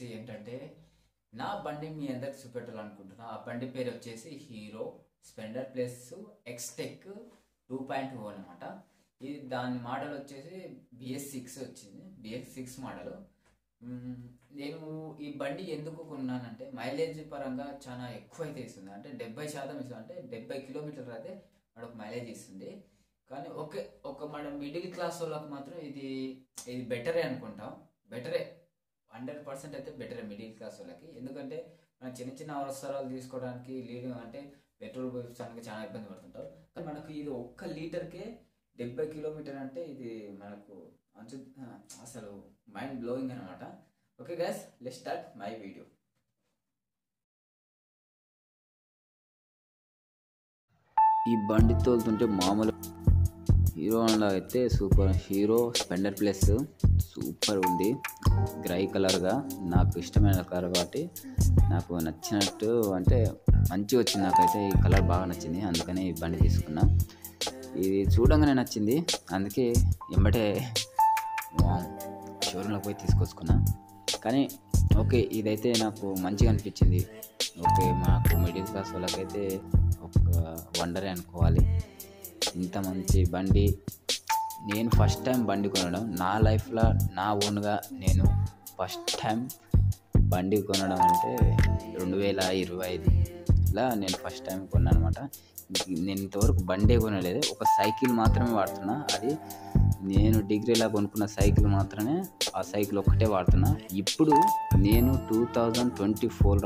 వచ్చేసి ఏంటంటే నా బండి మీ అందరికి చూపెట్టాలనుకుంటున్నా. ఆ బండి పేరు వచ్చేసి హీరో స్ప్లెండర్ ప్లస్ ఎక్స్టెక్ 2.0 అనమాట. ఇది దాని మోడల్ వచ్చేసి BS6 వచ్చింది, BS6 మోడల్. నేను ఈ బండి ఎందుకు కొన్నానంటే మైలేజ్ పరంగా చాలా ఎక్కువ అయితే ఇస్తుంది. అంటే 70% ఇస్తుంది. అంటే 70 కిలోమీటర్లు అయితే మనకు మైలేజ్ ఇస్తుంది. కానీ ఒక మన మిడిల్ క్లాస్ వాళ్ళకి మాత్రం ఇది బెటరే అనుకుంటాం. బెటరే 100% అయితే బెటరే మిడిల్ క్లాస్ వాళ్ళకి. ఎందుకంటే మనం చిన్న చిన్న అవసరాలు తీసుకోవడానికి లీడింగ్ అంటే పెట్రోల్ పోయించడానికి చాలా ఇబ్బంది పడుతుంటారు. కానీ మనకు ఇది 1 లీటర్కే 70 కిలోమీటర్ అంటే ఇది మనకు అసలు మైండ్ బ్లోయింగ్ అనమాట. Okay guys, let's start my video. ఈ బండి తోలుతుంటే మామూలు హీరో హోండా అయితే super. Hero Splendor plus super ఉంది. గ్రై కలర్గా నాకు ఇష్టమైన కలర్ కాబట్టి నాకు నచ్చినట్టు అంటే మంచిగా వచ్చింది. నాకైతే ఈ కలర్ బాగా నచ్చింది, అందుకని ఈ బండి తీసుకున్నా. ఇది చూడంగానే నచ్చింది, అందుకే ఎంబటే షోరూంలో పోయి తీసుకొచ్చుకున్నా. కానీ ఓకే, ఇదైతే నాకు మంచిగా అనిపించింది. ఓకే, మాకు మిడిల్ క్లాస్ వాళ్ళకైతే ఒక వండరే అనుకోవాలి. ఇంత మంచి బండి నేను ఫస్ట్ టైం బండి కొనడం నా లైఫ్లో, నా ఓన్గా నేను ఫస్ట్ టైం బండి కొనడం అంటే 2025 నేను ఫస్ట్ టైం కొన్నాను అనమాట. నేను ఇంతవరకు బండే కొనలేదు, ఒక సైకిల్ మాత్రమే వాడుతున్నా. అది నేను డిగ్రీలా కొనుక్కున్న సైకిల్ మాత్రమే, ఆ సైకిల్ ఒక్కటే వాడుతున్నా. ఇప్పుడు నేను 2024